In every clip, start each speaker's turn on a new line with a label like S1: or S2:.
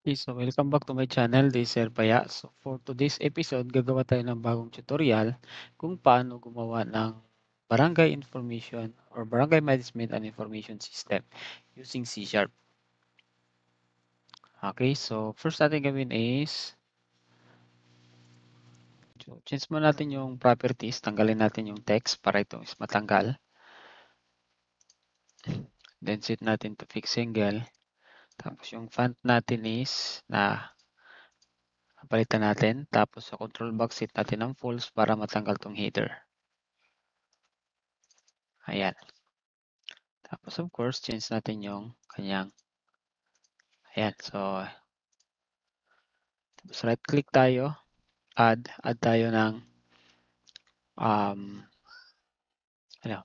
S1: Okay, so welcome back to my channel, this is Sir Paya. So for today's episode, gagawa tayo ng bagong tutorial kung paano gumawa ng barangay information or barangay management and information system using C Sharp. Okay, so first natin gawin is change mo natin yung properties, tanggalin natin yung text para ito is matanggal. Then set natin to fixed single. Tapos yung font natin is palitan natin. Tapos sa control box set natin ng false para matanggal tong header. Ayan. Tapos of course, change natin yung kanyang, ayan. So, tapos right click tayo, add tayo ng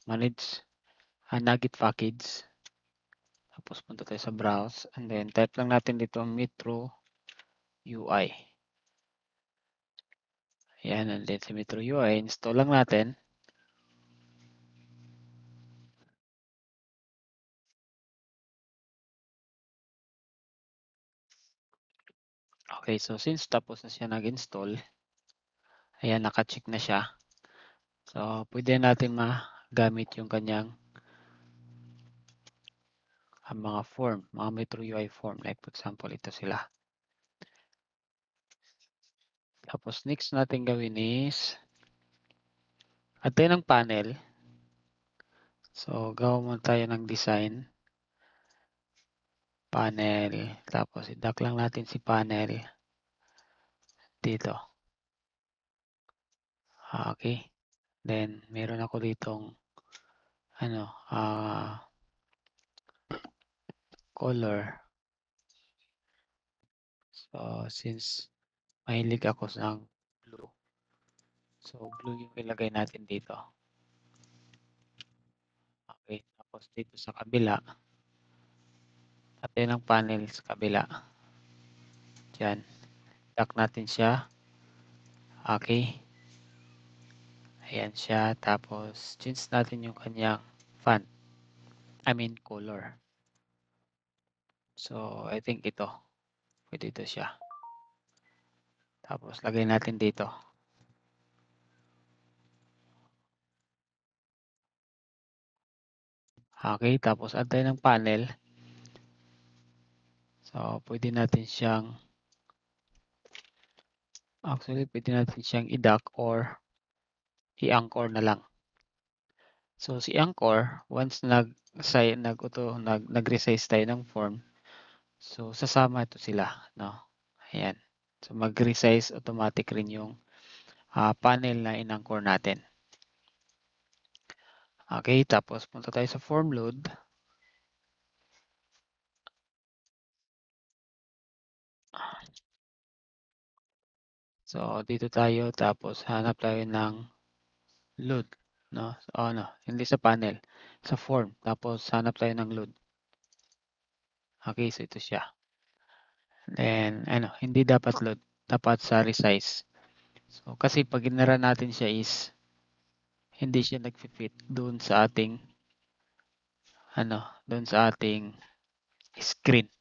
S1: manage Nugget package. Tapos punta tayo sa browse and then type lang natin dito Metro UI. Ayan, and then sa Metro UI, install lang natin. Okay, so since tapos na siya nag-install, ayan, naka-check na siya. So, pwede natin magamit yung kanyang mga form, mga Metro UI form. Like for example, ito sila. Tapos next natin gawin is add tayo ng panel. So, gawa muna tayo ng design. Panel. Tapos, i-dock lang natin si panel dito. Okay. Then, meron ako ditong color. So, since mahilig ako sa blue. So, blue yung ilagay natin dito. Okay. Tapos, dito sa kabila. Atin ang panel sa kabila. Diyan. Dock natin siya. Okay. Ayan siya. Tapos, change natin yung kanyang font. Color. So, I think ito. Pwede ito siya. Tapos, lagay natin dito. Okay, tapos add tayo ng panel. So, pwede natin siyang i-dock or i-anchor na lang. So, si anchor, once nag-resize tayo ng form, so, sasama ito sila, no? Ayan. So, mag-resize automatic rin yung panel na in-anchor natin. Okay, tapos punta tayo sa form load. So, dito tayo, tapos hanap tayo ng load, no? Hindi sa panel, sa form. Tapos hanap tayo ng load. Okay, so ito siya. Then, hindi dapat load, dapat sa resize. So, kasi pag ginara natin siya is, hindi siya nag-fit doon sa ating, doon sa ating screen.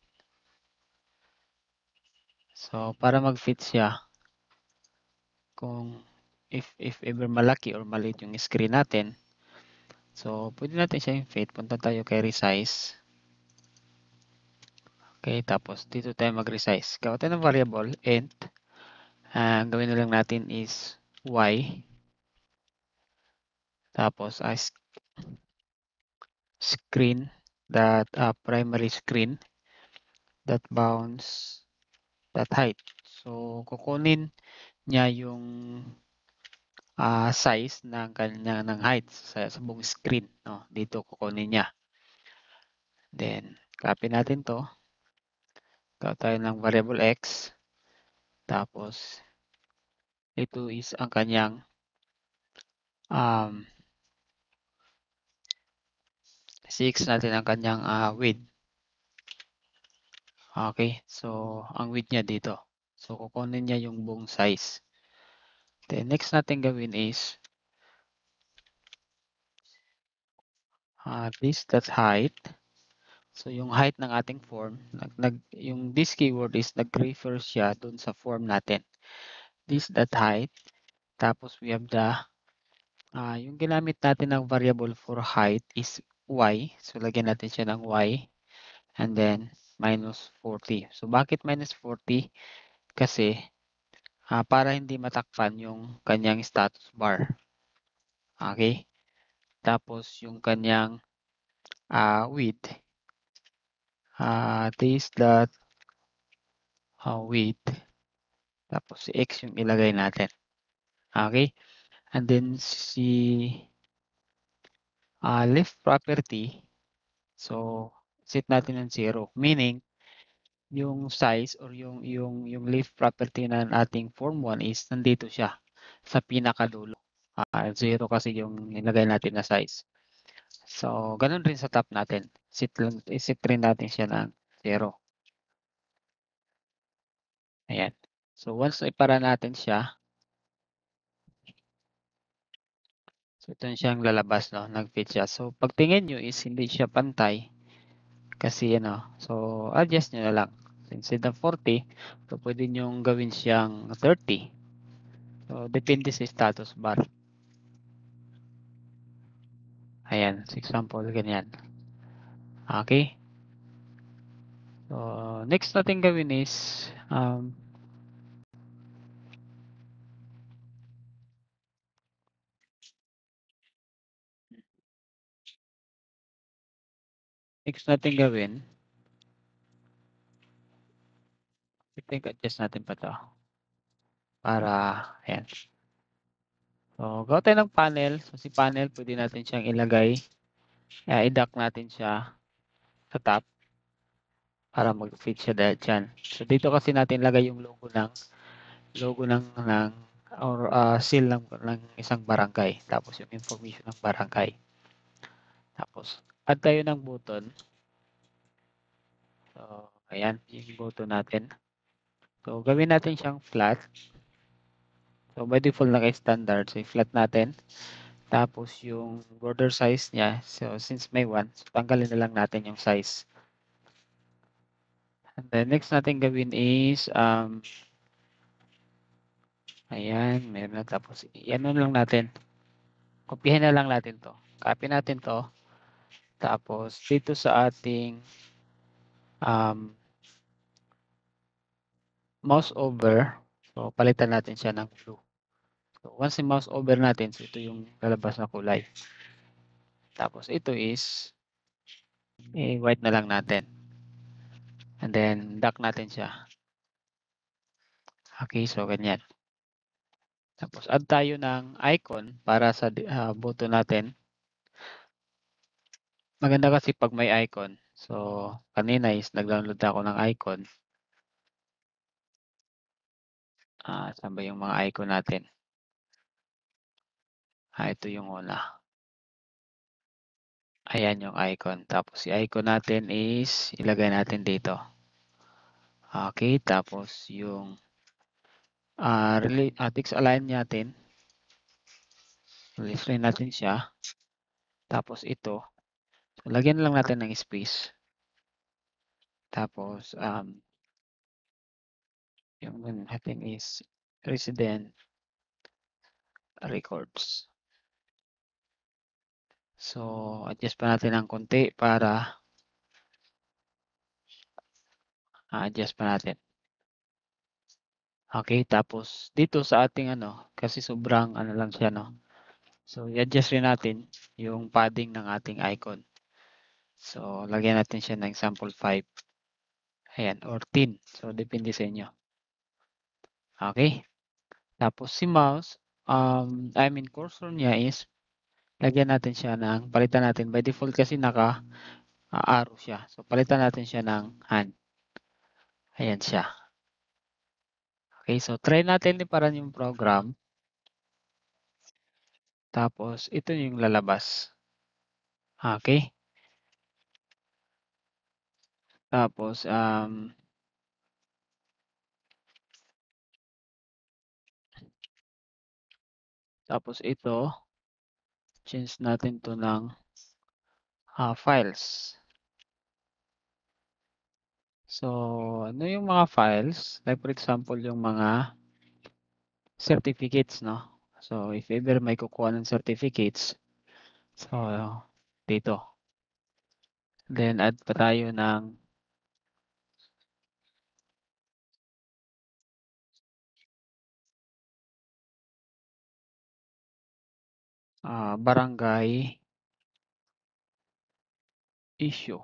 S1: So, para mag-fit siya, kung if ever malaki or maliit yung screen natin, so, pwede natin siya i-fit. Punta tayo kay resize. Okay, tapos dito tayo mag-resize. Gawa tayo ng variable, int. Ang gawin na lang natin is y. Tapos screen primary screen that bounds that height. So, kukunin niya yung size ng kanya ng height sa buong screen. No? Dito kukunin niya. Then, copy natin to. Gawa tayo ng variable x. Tapos, ito is ang kanyang 6 natin ang kanyang width. Okay, so ang width niya dito. So kukunin niya yung buong size. Then next natin gawin is this height So yung height ng ating form, yung this keyword is nag-refer siya dun sa form natin. This that height. Tapos we have yung ginamit natin ng variable for height is y. So lagyan natin siya ng y. And then minus 40. So bakit minus 40? Kasi para hindi matakpan yung kanyang status bar. Okay? Tapos yung kanyang width. This dot width. Tapos si x yung ilagay natin. Okay? And then si left property. So set natin ng 0. Meaning, yung size or yung leaf property ng ating form 1 is nandito siya sa pinakadulo. 0 kasi yung nilagay natin na size. So, ganun rin sa top natin. Set rin natin siya ng 0. Ayan. So, once ipara natin siya, so ito siyang lalabas, no? Nag-fit siya. So, pagtingin nyo is hindi siya pantay kasi so adjust nyo na lang. So, instead of 40, so pwede nyo gawin siyang 30. So, depende sa status bar. Ayan, sa example, ganyan. Okay? So, next natin gawin is, I think adjust natin pa to. Para, ayan. So, gawa tayo ng panel. So, si panel, pwede natin siyang ilagay. I-dock natin siya sa top para mag-fit siya dyan. So, dito kasi natin lagay yung logo ng or seal ng isang barangay. Tapos yung information ng barangay. Tapos, add tayo ng button. So, ayan, yung button natin. So, gawin natin siyang flat. So, by default naka-standard. So, i-flat natin. Tapos, yung border size niya. So, since may 1, so, tanggalin na lang natin yung size. And then, next natin gawin is, ayan, meron na. Tapos, yan lang natin. Kopyahin na lang natin to. Copy natin to. Tapos, dito sa ating mouse over, so, palitan natin siya ng blue. So, once i-mouse over natin, so ito yung lalabas na kulay. Tapos, ito is, white na lang natin. And then, dock natin siya. Okay, so ganyan. Tapos, add tayo ng icon para sa button natin. Maganda kasi pag may icon. So, kanina is nag-download ako ng icon. Saan ba yung mga icon natin? Ito yung una. Ayan yung icon. Tapos, si icon natin is ilagay natin dito. Okay, tapos yung text align natin. Release rin natin siya. Tapos ito, so, lagyan lang natin ng space. Tapos, yung natin is resident records. So, adjust pa natin ng konti para adjust pa natin. Okay, tapos dito sa ating kasi sobrang lang siya, no? So, i-adjust rin natin yung padding ng ating icon. So, lagyan natin siya ng sample 5. Ayan, or 10. So, depende sa inyo. Okay? Tapos si mouse, cursor niya is lagyan natin siya palitan natin. By default kasi naka-arrow siya. So, palitan natin siya ng hand. Ayan siya. Okay, so try natin iparan yung program. Tapos, ito yung lalabas. Okay? Tapos, ito, change natin to ng files. So, ano yung mga files? Like for example, yung mga certificates, no? So, if ever may kukuha ng certificates, so, dito. Then, add pa tayo ng barangay issue.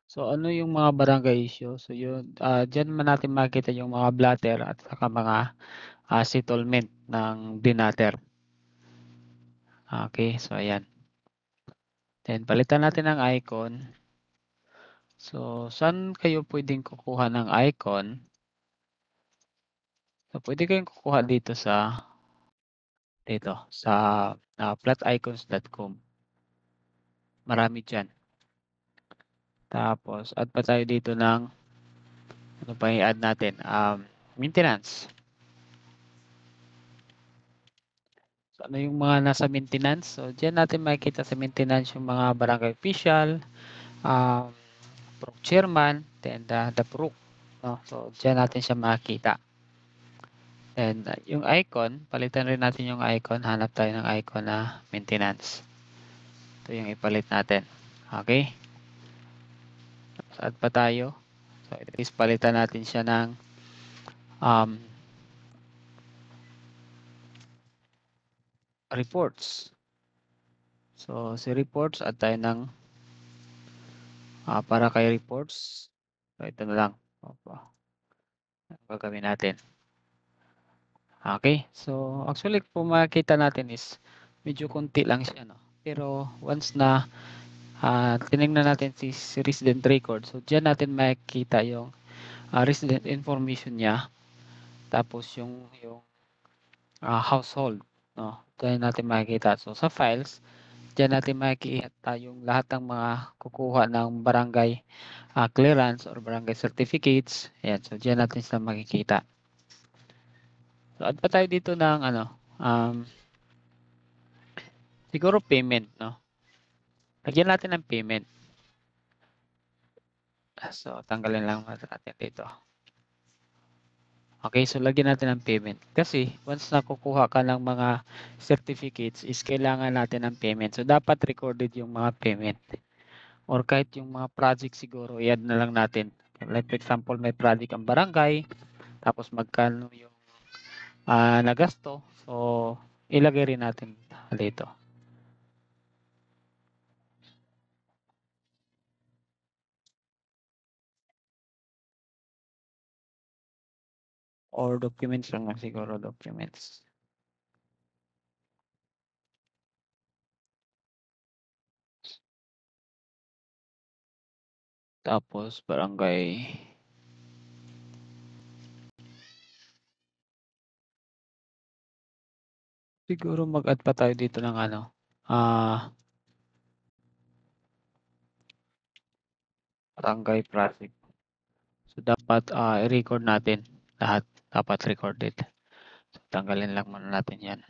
S1: So, ano yung mga barangay issue? So, yun, dyan man natin makita yung mga blatter at saka mga settlement ng dinater. Okay, so ayan. Then, palitan natin ang icon. So, saan kayo pwedeng kukuha ng icon? So, pwede kayong kukuha dito sa platicons.com. Marami dyan. Tapos, add pa tayo dito ng ano pa i-add natin? Maintenance. So, ano yung mga nasa maintenance? So, dyan natin makikita sa maintenance yung mga barangay official, um, chairman, then the PROC. No? So, dyan natin siya makikita. And yung icon, palitan rin natin yung icon. Hanap tayo ng icon na maintenance. Ito yung ipalit natin. Okay? So, add pa tayo. So, at least palitan natin siya ng reports. So, si reports, add tayo ng para kay reports. So, ito na lang. Opo. Ang gagawin natin. Okay? So, actually, kung makikita natin is medyo konti lang siya. No? Pero once na tinignan natin si resident record, so dyan natin makikita yung resident information niya. Tapos yung household. No? Dyan natin makikita. So, sa files, dyan natin makikita yung lahat ng mga kukuha ng barangay clearance or barangay certificates. Ayan. So, dyan natin sila makikita. So, add pa tayo dito ng siguro payment, no? Lagyan natin ng payment. So, tanggalin lang natin dito. Okay, so lagyan natin ng payment. Kasi, once nakukuha ka ng mga certificates, is kailangan natin ng payment. So, dapat recorded yung mga payment. Or kahit yung mga project siguro, i-add na lang natin. Like for example, may project ang barangay, tapos magkano yung nagasto. So, ilagay rin natin dito. Or documents lang siguro, documents. Tapos, barangay. Siguro mag-add pa tayo dito ng barangay project. So, dapat i-record natin lahat. Dapat recorded. So, tanggalin lang muna natin yan.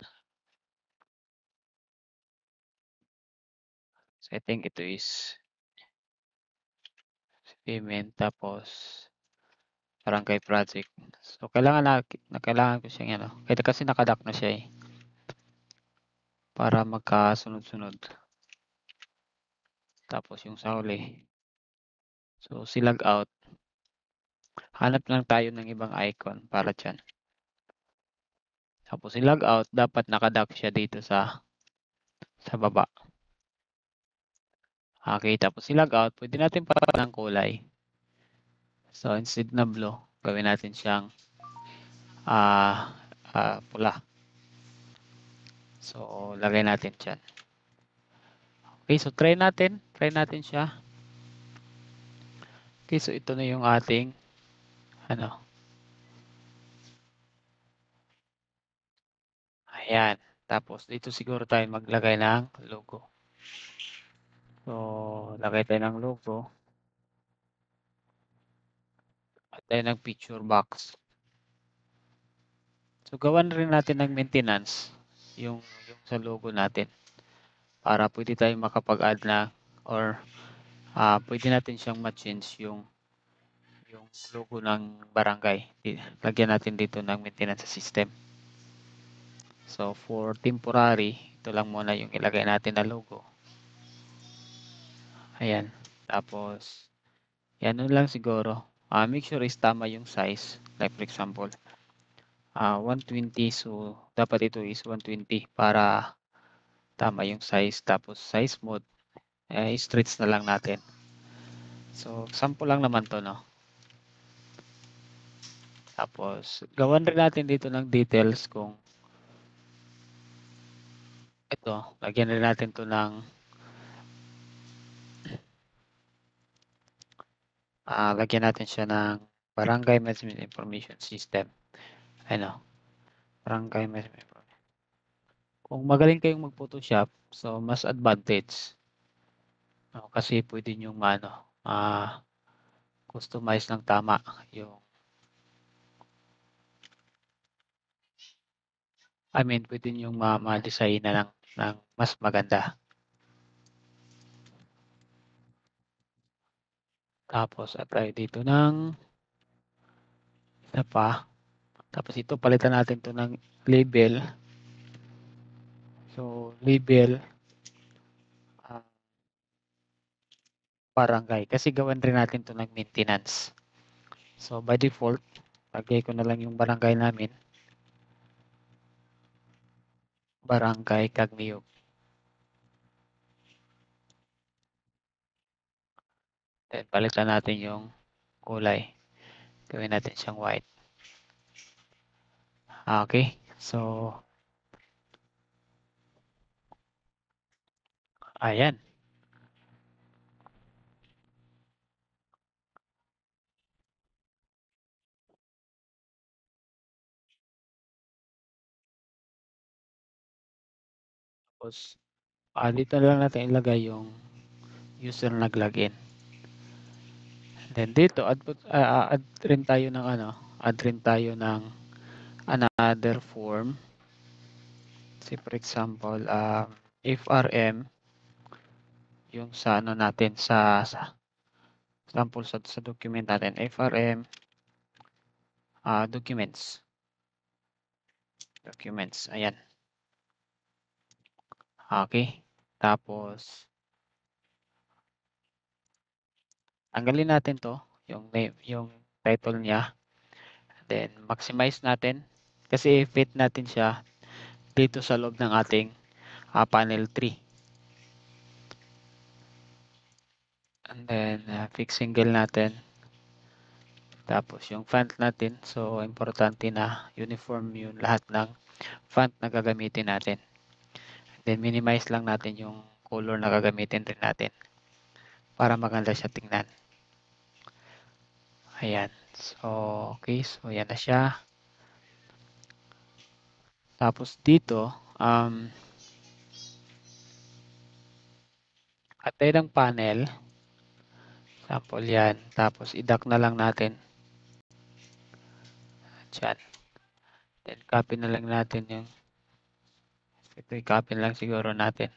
S1: So, I think ito is payment tapos barangay project. So, kailangan ko siyang Kaya kasi nakadak na siya para magkasunod-sunod. Tapos yung sa huli. So, si log out. Hanap lang tayo ng ibang icon para dyan. Tapos si log out, dapat nakadak siya dito sa baba. Okay, tapos si log out, pwede natin pa ng kulay. So, instead na blue, gawin natin siyang pula. So, lagay natin dyan. Okay, so try natin. Try natin siya. Okay, so ito na yung ating ayan. Tapos, dito siguro tayo maglagay ng logo. So, lagay tayo ng logo. At tayo ng picture box. So, gawan rin natin ng maintenance yung sa logo natin para pwede tayong makapag-add na or pwede natin siyang ma-change yung yung logo ng barangay. Lagyan natin dito ng maintenance system. So for temporary, ito lang muna yung ilagay natin na logo. Ayan. Tapos, yan lang siguro. Make sure is tama yung size. Like for example, 120. So, dapat ito is 120 para tama yung size. Tapos, size mode, stretch na lang natin. So, sample lang naman to, no? Tapos, gawan rin natin dito ng details kung ito, lagyan rin natin to ng lagyan natin siya ng Barangay Management Information System. Ano? Barangay Management Information. Kung magaling kayong mag-Photoshop, so mas advantage. No, kasi pwede nyo customize ng tama yung pwede nyo ma-design na ng mas maganda. Tapos, apply dito ng isa pa. Tapos ito, palitan natin to ng label. So, label barangay. Kasi gawan rin natin to ng maintenance. So, by default, lagay ko na lang yung barangay namin. Barangay Cagniog. Then, palitan natin yung kulay. Gawin natin siyang white. Okay. So, ayan. Tapos, dito na lang natin ilagay yung user nag-login. Then dito add rin tayo ng another form. Say for example, FRM yung sa natin sa sample sa document natin, FRM documents. Documents, ayan. Okay. Tapos tanggalin natin to, yung name, yung title niya. Then maximize natin kasi fit natin siya dito sa loob ng ating panel 3. And then fix single natin. Tapos yung font natin, so importante na uniform yung lahat ng font na gagamitin natin. Then minimize lang natin yung color na gagamitin rin natin para maganda siya tingnan. Ayan. So, okay. So, yan na siya. Tapos dito, atay ng panel. Sample yan. Tapos, idak na lang natin. Diyan. Then, copy na lang natin yung ito, i-copy na lang siguro natin.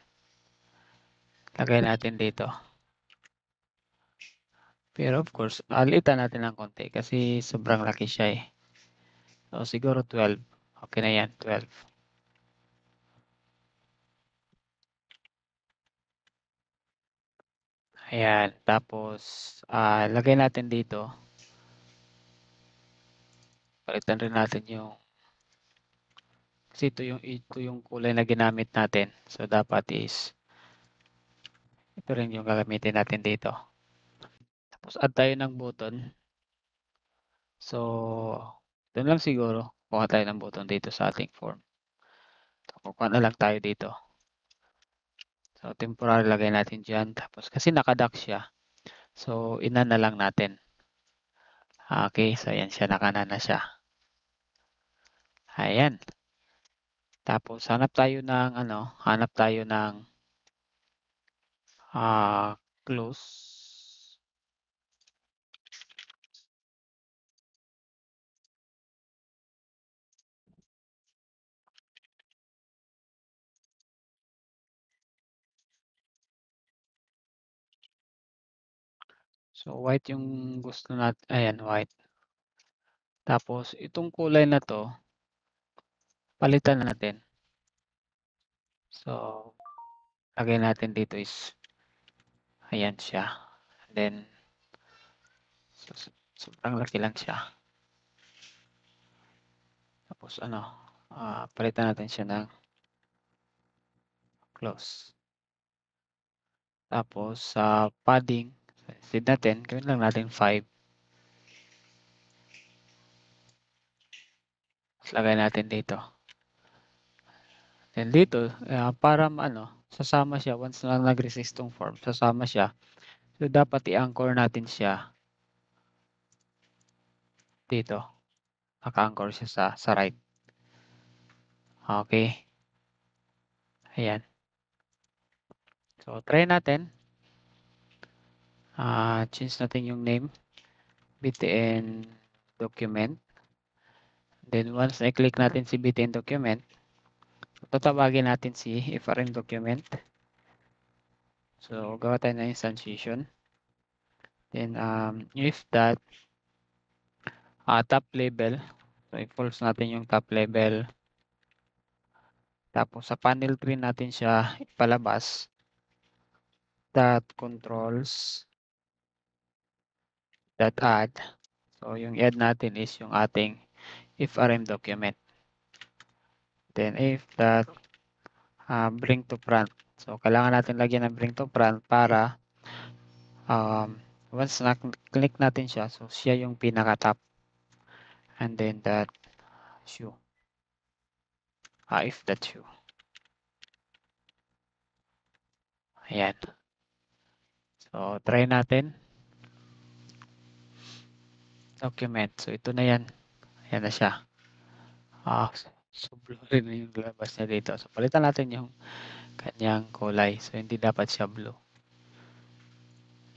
S1: Lagay natin dito. Pero of course, alitan natin ng konti kasi sobrang laki siya eh. So, siguro 12. Okay na yan, 12. Ayan. Tapos, lagay natin dito. Palitan rin natin yung kasi ito yung kulay na ginamit natin. So, dapat is ito rin yung gagamitin natin dito. Tapos, add tayo ng button. So, doon lang siguro. Kuha tayo ng button dito sa ating form. So, kuha na lang tayo dito. So, temporary lagay natin dyan. Tapos, kasi nakadock siya. So, ina na lang natin. Okay, so ayan siya. Nakana na siya. Ayan. Tapos, hanap tayo ng close. So, white yung gusto natin. Ayan, white. Tapos, itong kulay na to, palitan natin. So, lagay natin dito is, ayan siya. Then, so, sobrang laki lang siya. Tapos, palitan natin siya ng close. Tapos, sa padding, instead natin, gawin lang natin 5. Tapos, lagay natin dito. Then dito, para sasama siya once na nag-resist tong form, sasama siya. So dapat i-anchor natin siya dito. Naka-anchor siya sa right. Okay. Ayan. So try natin. Change natin yung name. BTN document. Then once na-click natin si BTN document, tatawagin natin si FRM document. So gawa tayo ng instantiation. Then if that top level, so i-false natin yung top level. Tapos sa panel tree natin siya ipalabas. Dot controls dot add. So yung add natin is yung ating FRM document. Then if that bring to front. So kailangan natin lagyan ng bring to front para once na-click natin siya, so siya yung pinaka-top. And then that shoe. If that shoe. Ayan. So try natin. Document. So ito na yan. Ayan na siya. So blurry na yung labas niya dito. So palitan natin yung kanyang kulay. So hindi dapat siya blue.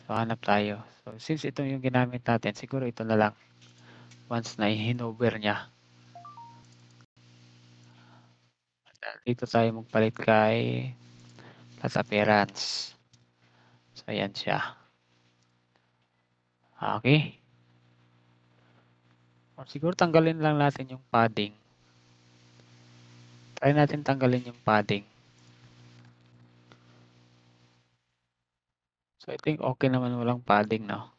S1: So hanap tayo. So since ito yung ginamit natin, siguro ito na lang. Once na i-hover niya. Dito tayo magpalit kay class appearance. So ayan siya. Okay. Or siguro tanggalin lang natin yung padding. Try natin tanggalin yung padding. So I think okay naman walang padding, no?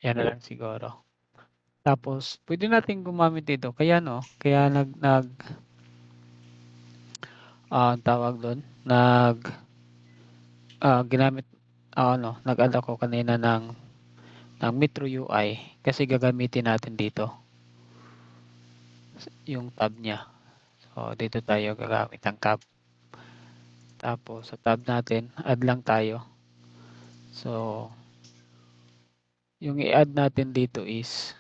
S1: Yan na lang siguro. Tapos, pwede natin gumamit dito. Kaya kaya tawag doon, ginamit, nag-add ako kanina ng Metro UI kasi gagamitin natin dito yung tab niya. So, dito tayo gagamit ng tab. Tapos, sa tab natin, add lang tayo. So, yung i-add natin dito is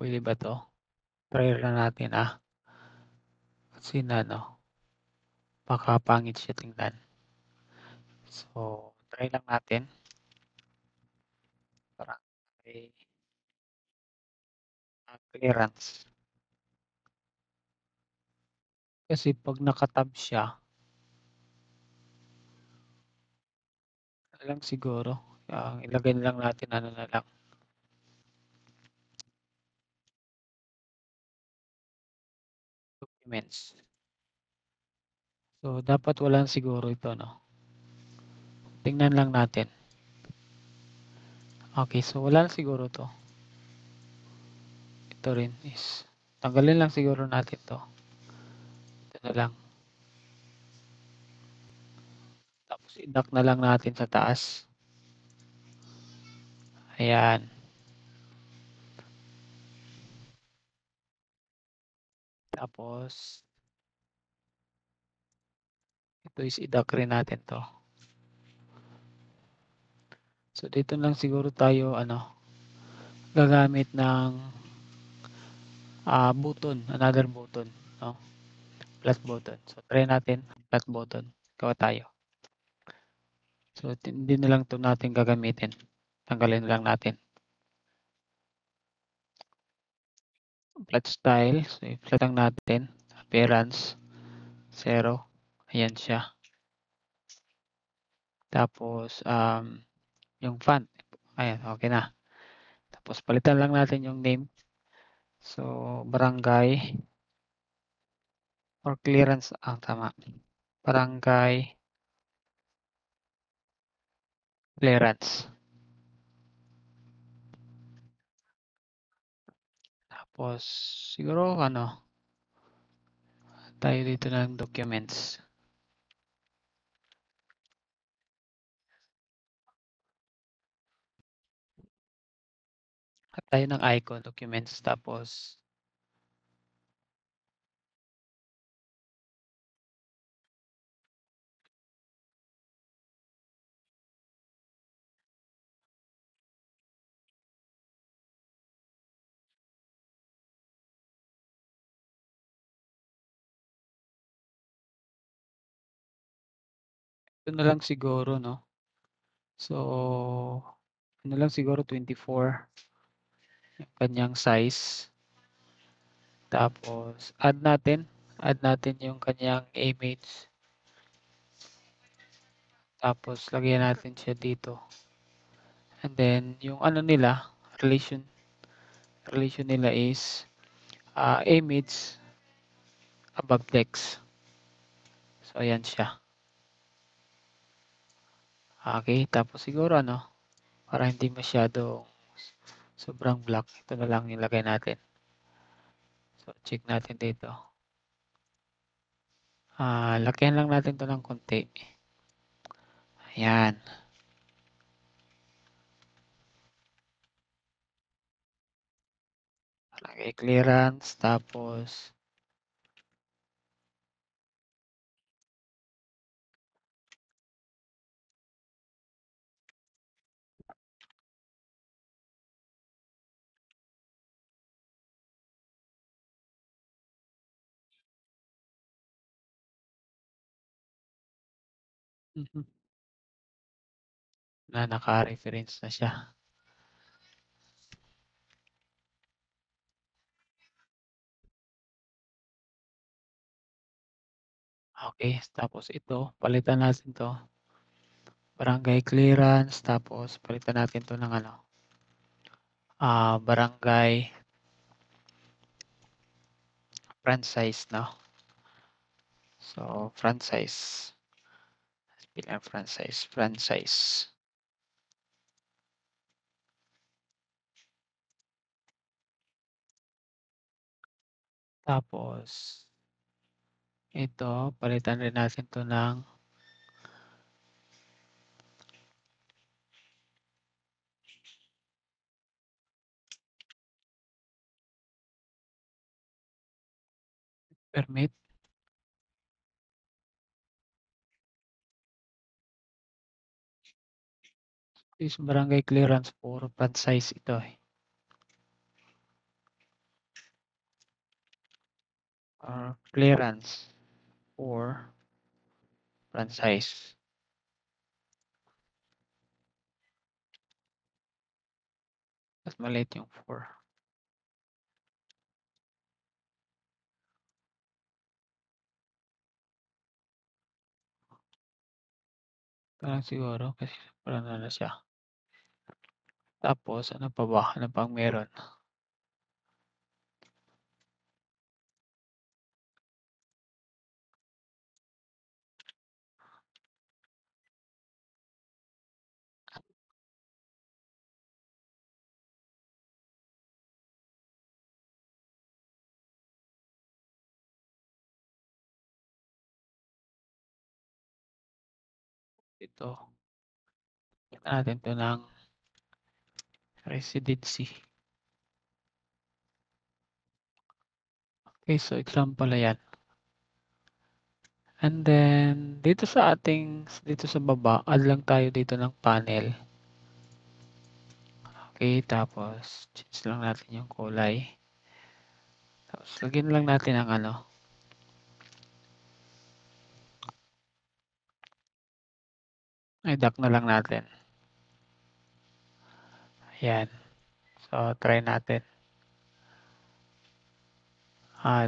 S1: pwede ba to? Try na natin kasi baka pangit siya tingnan. So, try lang natin. Para may clearance. Kasi pag nakatab siya, lang siguro, ilagay na lang natin na lang, documents. So, dapat walang siguro ito, no? Tingnan lang natin. Okay, so wala na siguro to. Ito rin is, tanggalin lang siguro natin to. Ito na lang. Tapos, i-dock na lang natin sa taas. Ayan. Tapos, ito is i-dock rin natin to. So, dito lang siguro tayo, gagamit ng button, another button, no? Plus button. So, try natin plus button. Gawa tayo. So, hindi na lang ito natin gagamitin. Tanggalin lang natin. Flat style. So, i-flat lang natin. Appearance. 0. Ayan siya. Tapos, yung font. Ayan, okay na. Tapos, palitan lang natin yung name. So, barangay or clearance. Tama. Barangay clearance. Tapos, siguro, tayo dito ng documents. At tayo ng icon, documents. Tapos, ito na lang siguro, no? So, ano lang siguro 24 yung kanyang size. Tapos, add natin yung kanyang image. Tapos, lagyan natin siya dito. And then, yung nila, relation nila is image above text. So, ayan siya. Okay, tapos siguro para hindi masyadong sobrang black, ito na lang ilagay natin. So, check natin dito. Lagyan lang natin to ng konti. Ayan. Lagay clearance, tapos na naka-reference na siya. Okay, tapos ito, palitan natin to. Barangay clearance, tapos palitan natin to ng barangay franchise, no? So, franchise. Bilang franchise. Tapos, ito, palitan rin natin to ng permit. Is barangay clearance for franchise ito eh. Clearance for franchise. Mas maliit yung 4. Parang siguro kasi parang na siya. Tapos, ano pa ba? Ano pang meron? Ito. Ito natin to ng residency. Okay, so example na yan. And then, dito sa baba, add lang tayo dito ng panel. Okay, tapos change lang natin yung kulay. Tapos lagyan lang natin ang ano, ay dock na lang natin. Ayan. So, try natin.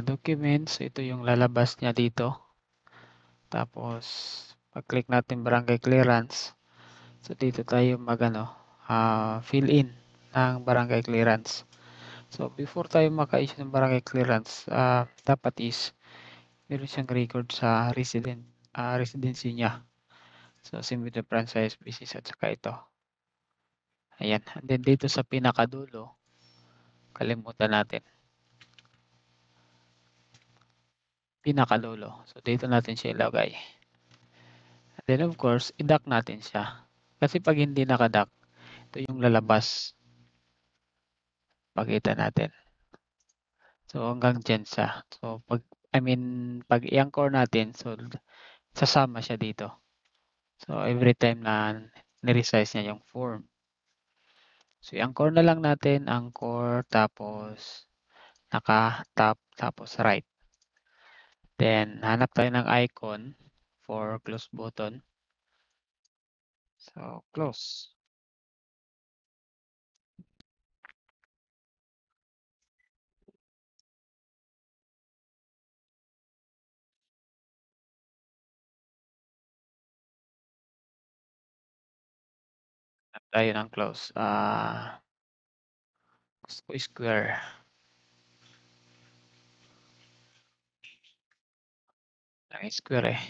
S1: Documents, ito yung lalabas niya dito. Tapos, pag-click natin barangay clearance. So, dito tayo fill in ng barangay clearance. So, before tayo maka-issue ng barangay clearance, dapat is meron siyang record sa residency niya. So, same with the franchise business at saka ito. Ayan. And then dito sa pinakadulo, kalimutan natin. Pinakadulo. So, dito natin siya ilagay. And then of course, i-dock natin siya. Kasi pag hindi naka-dock, ito yung lalabas. Pakita natin. So, hanggang dyan siya. So, pag i-anchor natin, so, sasama siya dito. So, every time na niresize niya yung form. So, i-anchor na lang natin, anchor, tapos naka-top, tapos right. Then, hanap tayo ng icon for close button. So, close. Hanap tayo ng close. Gusto ko square. Ang square eh.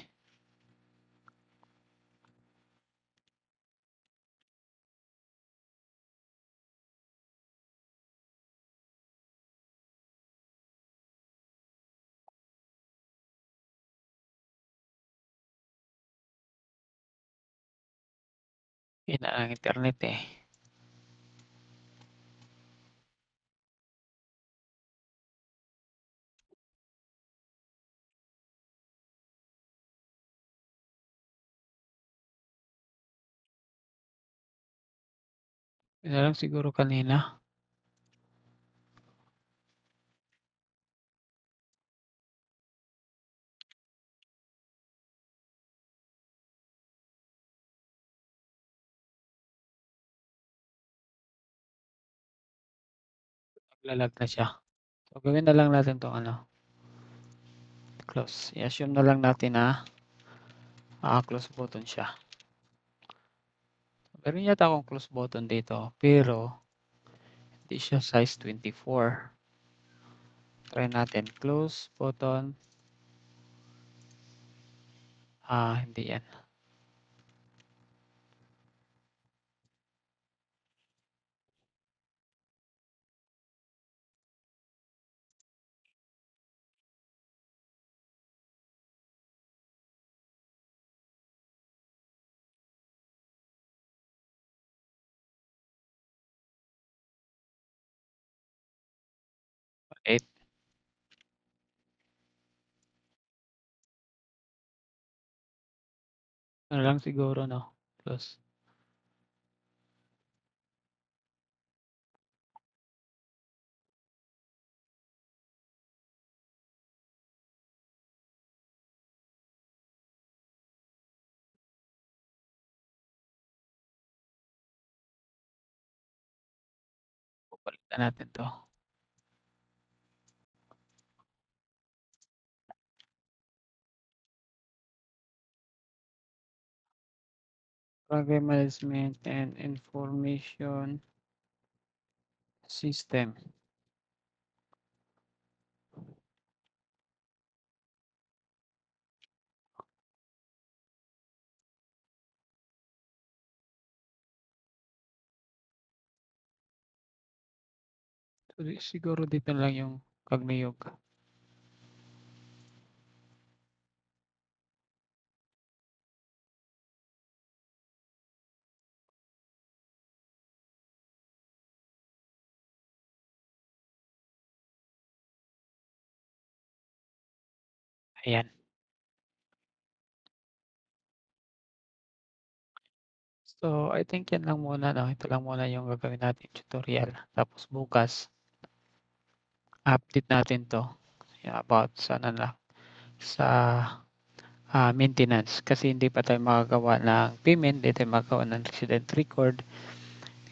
S1: Hina ang internet eh. Yun na lang siguro kanina. Naglalag na siya. So, gawin na lang natin itong close. I-assume na lang natin na close button siya. Meron yata akong close button dito, pero hindi siya size 24. Try natin. Close button. Hindi yan. Wait. Ano lang siguro, no? Close. Pupalitan natin to. Program Management and Information System. So, siguro dito lang yung kagniyog. Ayan. So, I think yan lang muna 'no, ito lang muna yung gagawin nating tutorial. Tapos bukas update natin 'to, yung about sa ano na, sa, maintenance. Kasi hindi pa tayo makagawa ng payment, hindi tayo makagawa ng resident record,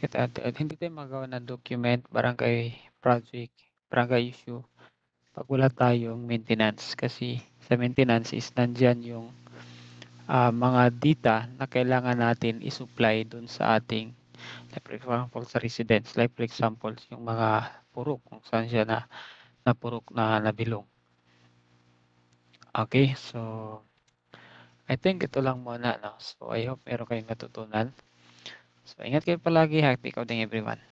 S1: at hindi tayo makagawa ng document, barangay project, barangay issue 'pag wala tayong maintenance. Kasi sa maintenance is nandiyan yung, mga data na kailangan natin i-supply dun sa ating, like for example sa residence, like for example yung mga purok kung saan siya na purok na nabilong. Okay, so I think ito lang muna 'no. So I hope meron kayong natutunan. So ingat kayo palagi, happy coding everyone.